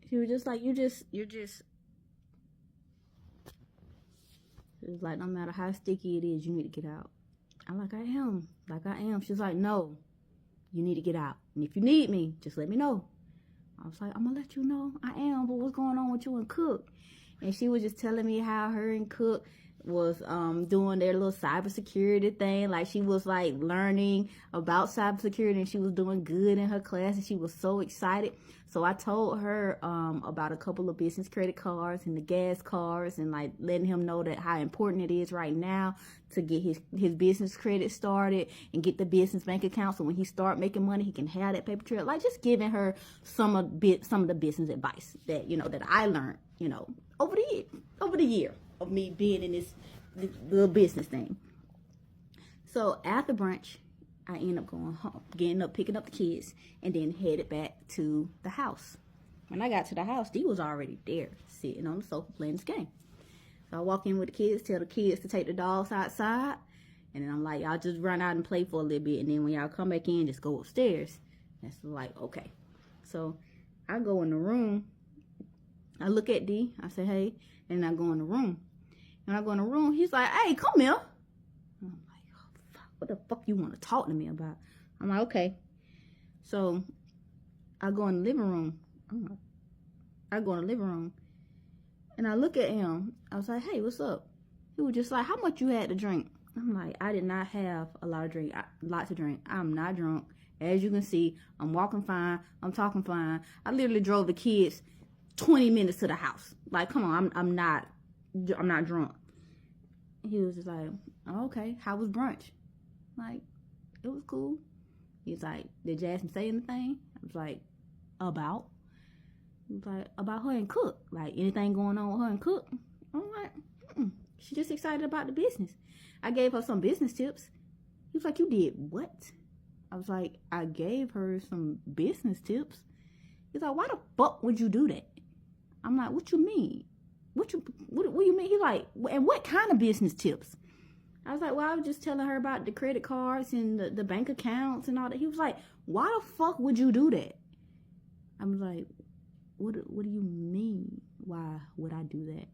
She was just like, you're just. It was like, no matter how sticky it is, you need to get out. I'm like, I am. She's like, no, you need to get out. And if you need me, just let me know. I was like, I'm gonna let you know I am, but what's going on with you and Cook? And she was just telling me how her and Cook was doing their little cybersecurity thing. Like, she was like learning about cybersecurity, and she was doing good in her class, and she was so excited. So I told her about a couple of business credit cards and the gas cards, and like letting him know that how important it is right now to get his business credit started and get the business bank account, so when he start making money, he can have that paper trail. Like, just giving her some of the business advice that, that I learned, over the year of me being in this little business thing. So after brunch, I end up going home, picking up the kids, and then headed back to the house. When I got to the house, Dee was already there, sitting on the sofa playing this game. So I walk in with the kids, tell the kids to take the dogs outside, and then I'm like, y'all just run out and play for a little bit, and then when y'all come back in, just go upstairs. That's like, okay. So I go in the room, I look at Dee, I say, hey, and I go in the room. When I go in the room, he's like, hey, come here. I'm like, oh, fuck, what the fuck you want to talk to me about? I'm like, okay. So I go in the living room. And I look at him. I was like, hey, what's up? He was just like, how much you had to drink? I'm like, I did not have a lot to drink. I'm not drunk. As you can see, I'm walking fine. I'm talking fine. I literally drove the kids 20 minutes to the house. Like, come on, I'm not drunk. He was just like, oh, okay, how was brunch? Like, it was cool. He's like, did Jasmine say anything? I was like, about? He was like, about her and Cook. Like, anything going on with her and Cook? I'm like, she's just excited about the business. I gave her some business tips. He was like, you did what? I was like, I gave her some business tips. He's like, why the fuck would you do that? I'm like, what you mean? What do you mean? He's like, and what kind of business tips? I was like, well, I was just telling her about the credit cards and the bank accounts and all that. He was like, why the fuck would you do that? I was like, what do you mean? Why would I do that?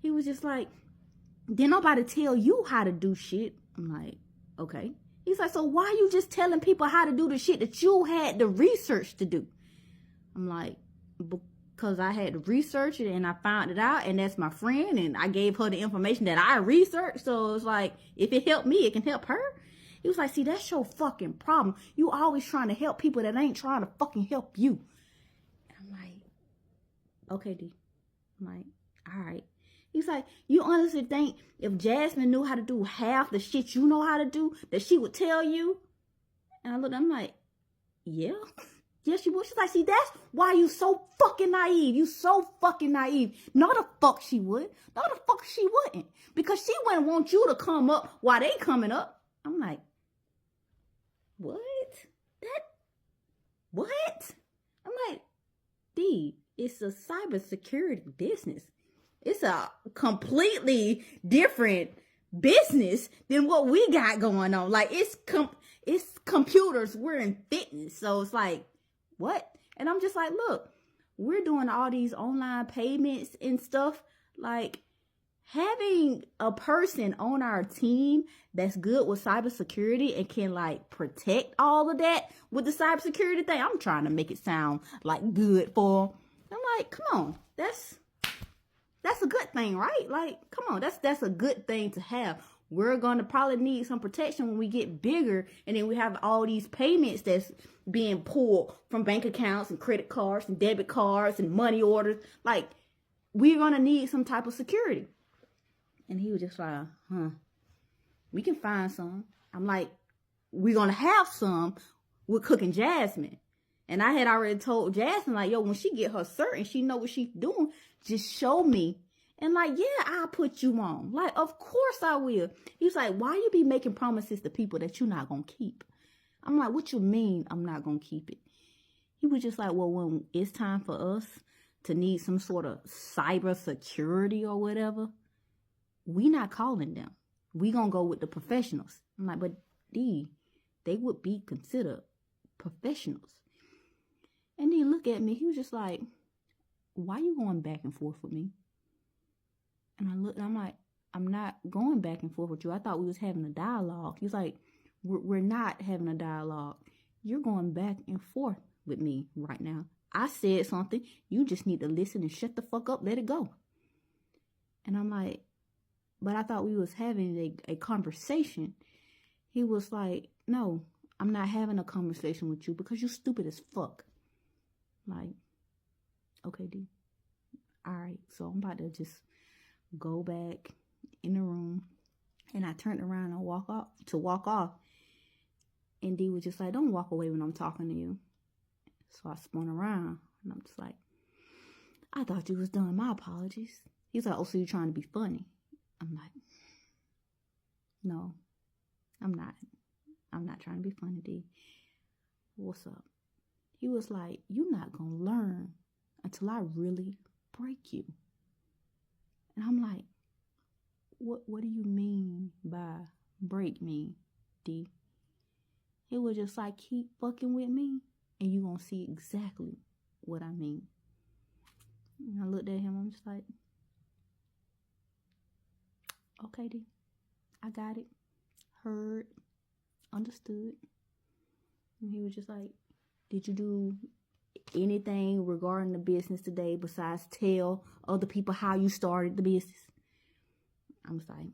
He was just like, didn't nobody tell you how to do shit? I'm like, okay. He's like, so why are you just telling people how to do the shit that you had the research to do? I'm like, because I had to research it and I found it out, and that's my friend, and I gave her the information that I researched. So it's like, if it helped me, it can help her. He was like, see, that's your fucking problem. You always trying to help people that ain't trying to fucking help you. And I'm like, okay, D. I'm like, all right. He's like, you honestly think if Jasmine knew how to do half the shit you know how to do, that she would tell you? And I looked, I'm like, yeah. Yes, she would. She's like, see, that's why you so fucking naive. You so fucking naive. No, the fuck she would. No, the fuck she wouldn't. Because she wouldn't want you to come up while they coming up. I'm like, what? What? I'm like, D, it's a cybersecurity business. It's a completely different business than what we got going on. Like, it's computers. We're in fitness. So it's like, what? And I'm just like, look, we're doing all these online payments and stuff. Like, having a person on our team that's good with cybersecurity and can like protect all of that with the cybersecurity thing, I'm trying to make it sound like good for them. I'm like, come on, that's a good thing, right? Like, come on, that's a good thing to have. We're going to probably need some protection when we get bigger, and then we have all these payments that's being pulled from bank accounts and credit cards and debit cards and money orders. Like, we're going to need some type of security. And he was just like, we can find some. I'm like, we're going to have some with Cook and Jasmine. And I had already told Jasmine, like, yo, when she get her cert and she know what she's doing, just show me. And like, yeah, I'll put you on. Like, of course I will. He was like, why you be making promises to people that you're not going to keep? I'm like, what you mean I'm not going to keep it? He was just like, well, when it's time for us to need some sort of cyber security or whatever, we not calling them. We going to go with the professionals. I'm like, but D, they would be considered professionals. And then he looked at me. He was just like, why you going back and forth with me? And I looked, and I'm like, I'm not going back and forth with you. I thought we was having a dialogue. He's like, we're not having a dialogue. You're going back and forth with me right now. I said something. You just need to listen and shut the fuck up. Let it go. And I'm like, but I thought we was having a conversation. He was like, no, I'm not having a conversation with you because you stupid as fuck. Like, okay, D. All right, so I'm about to just go back in the room. And I turned around and walk off. And D was just like, don't walk away when I'm talking to you. So I spun around and I'm just like, I thought you was done. My apologies. He's like, oh, so you're trying to be funny? I'm like, no, I'm not. I'm not trying to be funny, D. What's up? He was like, you're not going to learn until I really break you. And I'm like, what do you mean by break me, D? He was just like, keep fucking with me and you going to see exactly what I mean. And I looked at him, I'm just like, okay, D, I got it. Heard, understood. And he was just like, did you do anything regarding the business today besides tell other people how you started the business? I was like,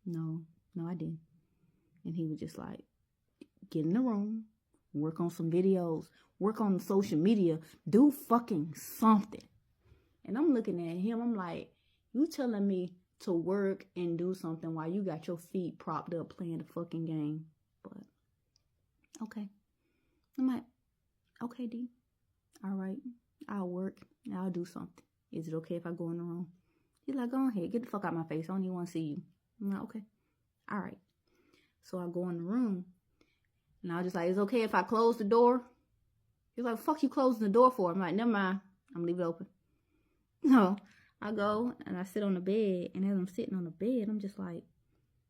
no, I didn't. And he was just like, get in the room, work on some videos, work on social media, do fucking something. And I'm looking at him, I'm like, you telling me to work and do something while you got your feet propped up playing the fucking game. But, okay. I'm like, okay, D. All right, I'll work. I'll do something. Is it okay if I go in the room? He's like, go ahead. Get the fuck out of my face. I don't even want to see you. I'm like, okay. All right. So I go in the room. And I was just like, is it okay if I close the door? He's like, fuck you closing the door for? I'm like, never mind. I'm leave it open. So I go and I sit on the bed. And as I'm sitting on the bed, I'm just like,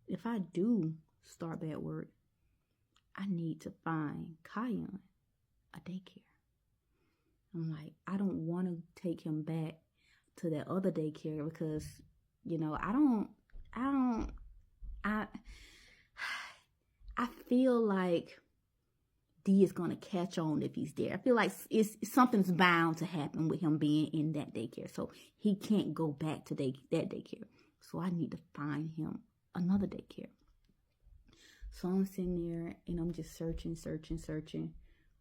if I do start back work, I need to find Kion a daycare. I'm like, I don't want to take him back to that other daycare because, you know, I feel like D is going to catch on if he's there. I feel like something's bound to happen with him being in that daycare. So he can't go back to that daycare. So I need to find him another daycare. So I'm sitting there and I'm just searching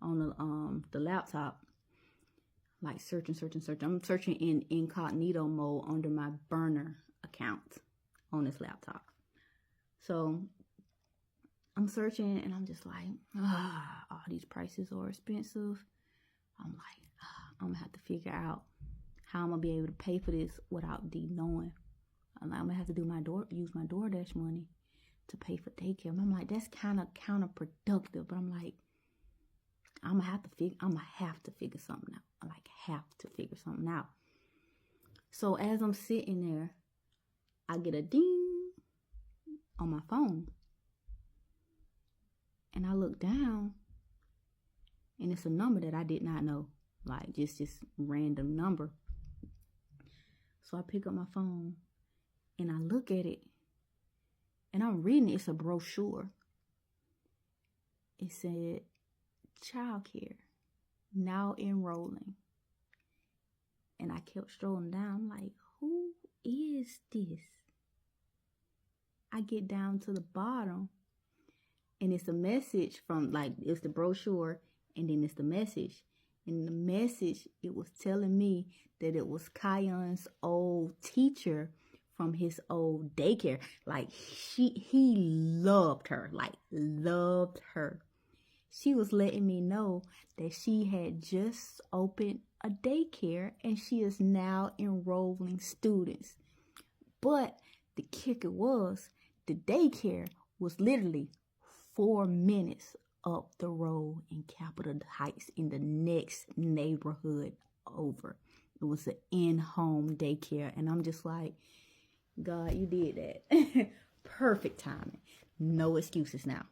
on the laptop. Like searching. I'm searching in incognito mode under my burner account on this laptop. So I'm searching and I'm just like, all these prices are expensive. I'm like, I'm gonna have to figure out how I'm gonna be able to pay for this without D knowing. I'm gonna have to use my DoorDash money to pay for daycare. And I'm like, that's kind of counterproductive. But I'm like, I'm gonna have to figure something out. I have to figure something out. So as I'm sitting there, I get a ding on my phone. And I look down and it's a number that I did not know. Like just random number. So I pick up my phone and I look at it and I'm reading it. It's a brochure. It said, childcare, now enrolling. And I kept strolling down. I'm like, who is this? I get down to the bottom and it's a message from, like, it's the brochure and then it's the message. And the message, it was telling me that it was Kion's old teacher from his old daycare. Like, he loved her. She was letting me know that she had just opened a daycare and she is now enrolling students. But the kicker was the daycare was literally 4 minutes up the road in Capitol Heights in the next neighborhood over. It was an in-home daycare. And I'm just like, God, you did that. Perfect timing. No excuses now.